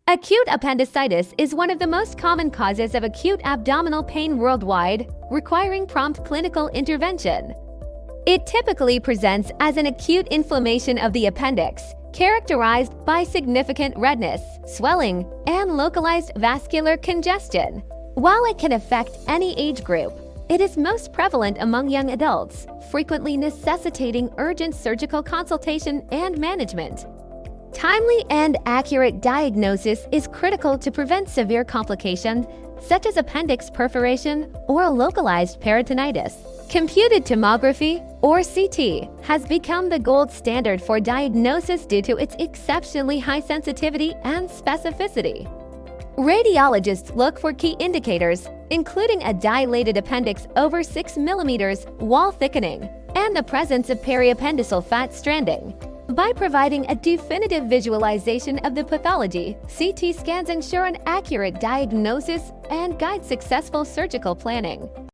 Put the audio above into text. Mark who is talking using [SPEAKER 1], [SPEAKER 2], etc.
[SPEAKER 1] Acute appendicitis is one of the most common causes of acute abdominal pain worldwide, requiring prompt clinical intervention. It typically presents as an acute inflammation of the appendix, characterized by significant redness, swelling, and localized vascular congestion. While it can affect any age group, it is most prevalent among young adults, frequently necessitating urgent surgical consultation and management. Timely and accurate diagnosis is critical to prevent severe complications such as appendix perforation or localized peritonitis. Computed tomography, or CT, has become the gold standard for diagnosis due to its exceptionally high sensitivity and specificity. Radiologists look for key indicators, including a dilated appendix over 6 mm, wall thickening, and the presence of periappendiceal fat stranding. By providing a definitive visualization of the pathology, CT scans ensure an accurate diagnosis and guide successful surgical planning.